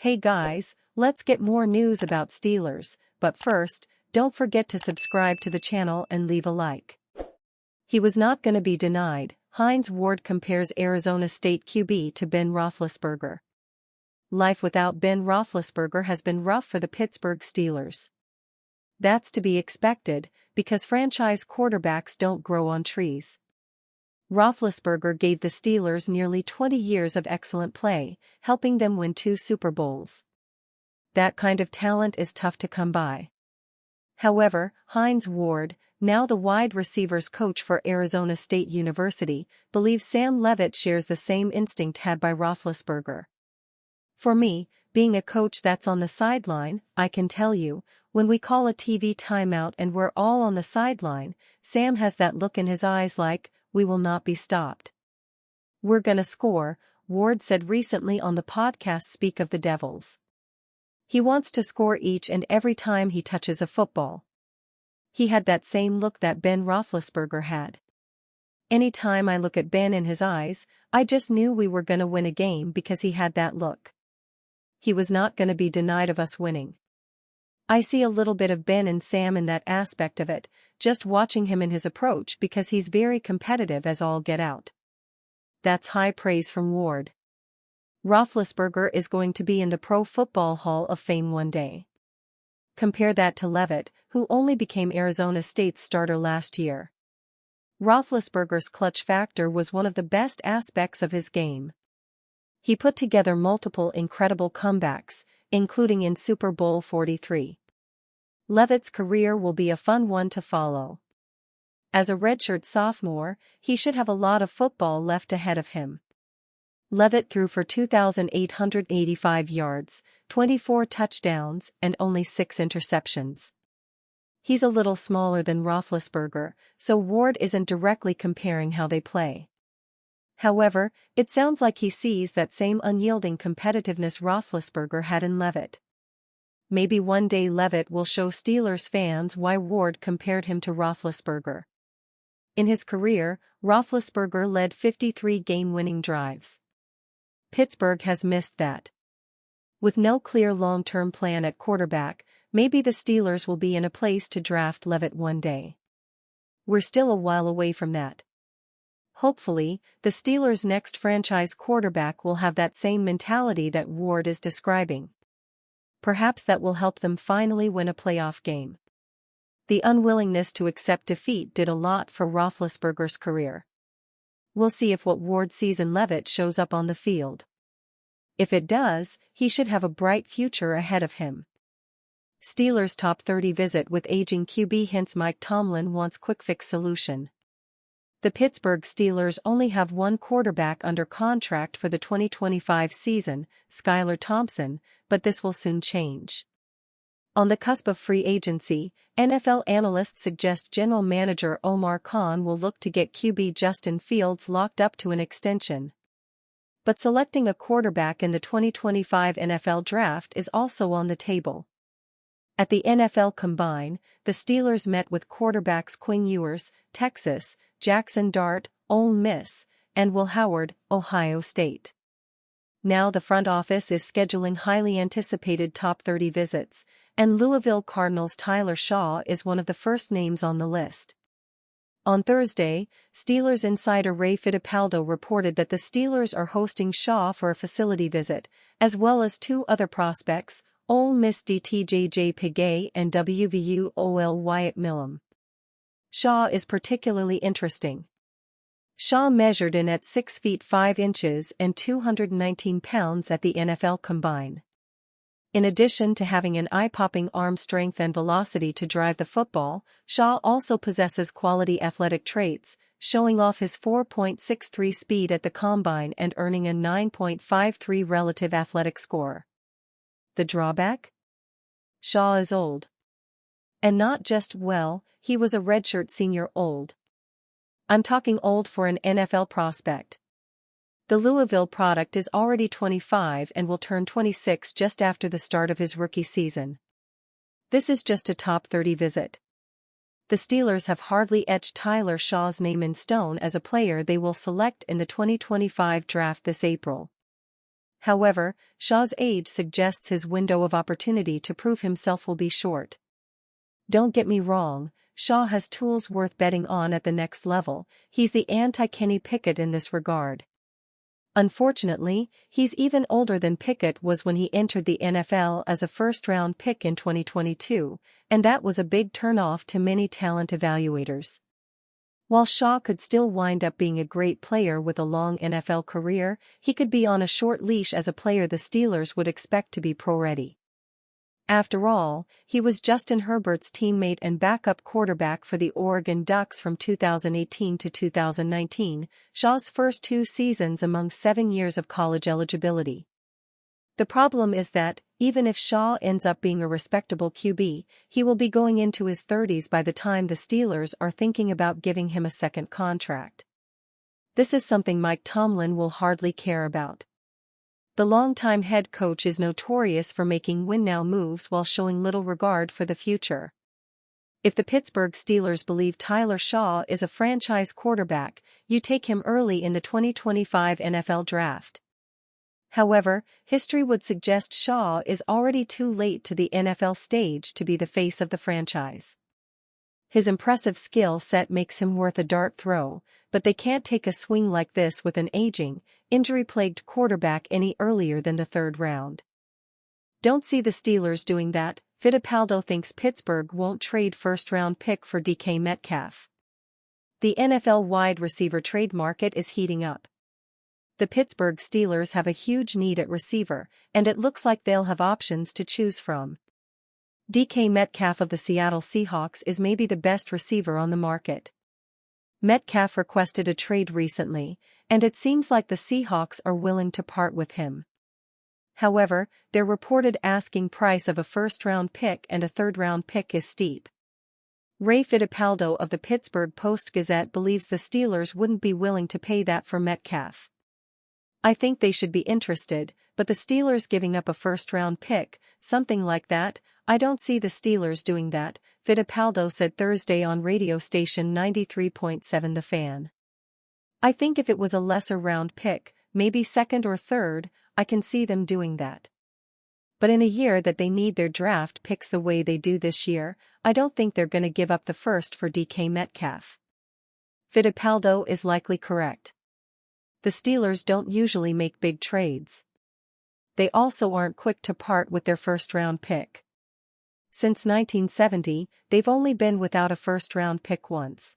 Hey guys, let's get more news about Steelers, but first, don't forget to subscribe to the channel and leave a like. He was not going to be denied. Hines Ward compares Arizona State QB to Ben Roethlisberger. Life without Ben Roethlisberger has been rough for the Pittsburgh Steelers. That's to be expected, because franchise quarterbacks don't grow on trees. Roethlisberger gave the Steelers nearly 20 years of excellent play, helping them win 2 Super Bowls. That kind of talent is tough to come by. However, Hines Ward, now the wide receivers coach for Arizona State University, believes Sam Leavitt shares the same instinct had by Roethlisberger. For me, being a coach that's on the sideline, I can tell you, when we call a TV timeout and we're all on the sideline, Sam has that look in his eyes like, we will not be stopped. We're gonna score, Ward said recently on the podcast Speak of the Devils. He wants to score each and every time he touches a football. He had that same look that Ben Roethlisberger had. Anytime I look at Ben in his eyes, I just knew we were gonna win a game because he had that look. He was not gonna be denied of us winning. I see a little bit of Ben and Sam in that aspect of it, just watching him in his approach because he's very competitive as all get out. That's high praise from Ward. Roethlisberger is going to be in the Pro Football Hall of Fame one day. Compare that to Leavitt, who only became Arizona State's starter last year. Roethlisberger's clutch factor was one of the best aspects of his game. He put together multiple incredible comebacks, including in Super Bowl 43. Leavitt's career will be a fun one to follow. As a redshirt sophomore, he should have a lot of football left ahead of him. Leavitt threw for 2,885 yards, 24 touchdowns, and only 6 interceptions. He's a little smaller than Roethlisberger, so Ward isn't directly comparing how they play. However, it sounds like he sees that same unyielding competitiveness Roethlisberger had in Leavitt. Maybe one day Leavitt will show Steelers fans why Ward compared him to Roethlisberger. In his career, Roethlisberger led 53 game-winning drives. Pittsburgh has missed that. With no clear long-term plan at quarterback, maybe the Steelers will be in a place to draft Leavitt one day. We're still a while away from that. Hopefully, the Steelers' next franchise quarterback will have that same mentality that Ward is describing. Perhaps that will help them finally win a playoff game. The unwillingness to accept defeat did a lot for Roethlisberger's career. We'll see if what Ward sees in Leavitt shows up on the field. If it does, he should have a bright future ahead of him. Steelers top 30 visit with aging QB hints Mike Tomlin wants quick-fix solution. The Pittsburgh Steelers only have one quarterback under contract for the 2025 season, Skylar Thompson, but this will soon change. On the cusp of free agency, NFL analysts suggest general manager Omar Khan will look to get QB Justin Fields locked up to an extension. But selecting a quarterback in the 2025 NFL Draft is also on the table. At the NFL Combine, the Steelers met with quarterbacks Quinn Ewers, Texas, Jackson Dart, Ole Miss, and Will Howard, Ohio State. Now the front office is scheduling highly anticipated top 30 visits, and Louisville Cardinals' Tyler Shaw is one of the first names on the list. On Thursday, Steelers insider Ray Fittipaldo reported that the Steelers are hosting Shaw for a facility visit, as well as 2 other prospects, Ole Miss DTJJ Pigay and WVU OL Wyatt Millam. Shaw is particularly interesting. Shaw measured in at 6 feet 5 inches and 219 pounds at the NFL Combine. In addition to having an eye-popping arm strength and velocity to drive the football, Shaw also possesses quality athletic traits, showing off his 4.63 speed at the Combine and earning a 9.53 relative athletic score. The drawback? Shaw is old. And not just, well, he was a redshirt senior old. I'm talking old for an NFL prospect. The Louisville product is already 25 and will turn 26 just after the start of his rookie season. This is just a top 30 visit. The Steelers have hardly etched Tyler Shaw's name in stone as a player they will select in the 2025 draft this April. However, Shaw's age suggests his window of opportunity to prove himself will be short. Don't get me wrong, Shaw has tools worth betting on at the next level. He's the anti-Kenny Pickett in this regard. Unfortunately, he's even older than Pickett was when he entered the NFL as a first-round pick in 2022, and that was a big turn-off to many talent evaluators. While Shaw could still wind up being a great player with a long NFL career, he could be on a short leash as a player the Steelers would expect to be pro-ready. After all, he was Justin Herbert's teammate and backup quarterback for the Oregon Ducks from 2018 to 2019, Shaw's first 2 seasons among 7 years of college eligibility. The problem is that, even if Shaw ends up being a respectable QB, he will be going into his 30s by the time the Steelers are thinking about giving him a second contract. This is something Mike Tomlin will hardly care about. The longtime head coach is notorious for making win-now moves while showing little regard for the future. If the Pittsburgh Steelers believe Tyler Shaw is a franchise quarterback, you take him early in the 2025 NFL Draft. However, history would suggest Shaw is already too late to the NFL stage to be the face of the franchise. His impressive skill set makes him worth a dart throw, but they can't take a swing like this with an aging, injury-plagued quarterback any earlier than the 3rd round. Don't see the Steelers doing that. Fittipaldo thinks Pittsburgh won't trade first-round pick for DK Metcalf. The NFL wide receiver trade market is heating up. The Pittsburgh Steelers have a huge need at receiver, and it looks like they'll have options to choose from. DK Metcalf of the Seattle Seahawks is maybe the best receiver on the market. Metcalf requested a trade recently, and it seems like the Seahawks are willing to part with him. However, their reported asking price of a first-round pick and a third-round pick is steep. Ray Fittipaldo of the Pittsburgh Post-Gazette believes the Steelers wouldn't be willing to pay that for Metcalf. I think they should be interested, but the Steelers giving up a first-round pick, something like that, I don't see the Steelers doing that, Fittipaldo said Thursday on radio station 93.7 The Fan. I think if it was a lesser round pick, maybe second or third, I can see them doing that. But in a year that they need their draft picks the way they do this year, I don't think they're going to give up the first for DK Metcalf. Fittipaldo is likely correct. The Steelers don't usually make big trades. They also aren't quick to part with their first-round pick. Since 1970, they've only been without a first-round pick once.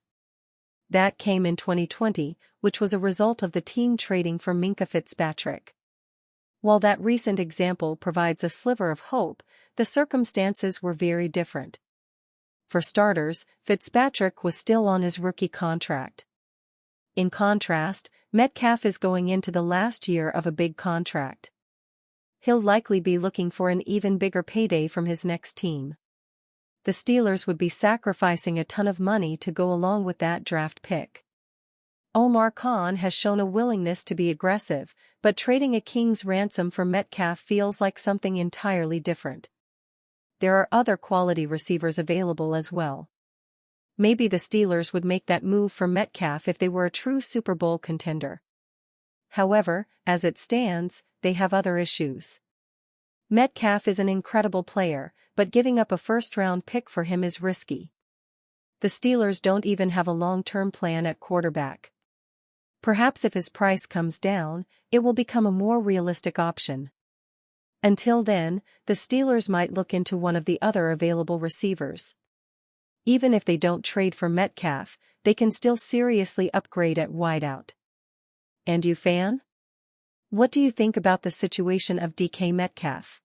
That came in 2020, which was a result of the team trading for Minkah Fitzpatrick. While that recent example provides a sliver of hope, the circumstances were very different. For starters, Fitzpatrick was still on his rookie contract. In contrast, Metcalf is going into the last year of a big contract. He'll likely be looking for an even bigger payday from his next team. The Steelers would be sacrificing a ton of money to go along with that draft pick. Omar Khan has shown a willingness to be aggressive, but trading a king's ransom for Metcalf feels like something entirely different. There are other quality receivers available as well. Maybe the Steelers would make that move for Metcalf if they were a true Super Bowl contender. However, as it stands, they have other issues. Metcalf is an incredible player, but giving up a first-round pick for him is risky. The Steelers don't even have a long-term plan at quarterback. Perhaps if his price comes down, it will become a more realistic option. Until then, the Steelers might look into one of the other available receivers. Even if they don't trade for Metcalf, they can still seriously upgrade at wideout. And you, fan? What do you think about the situation of DK Metcalf?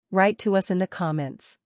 Write to us in the comments.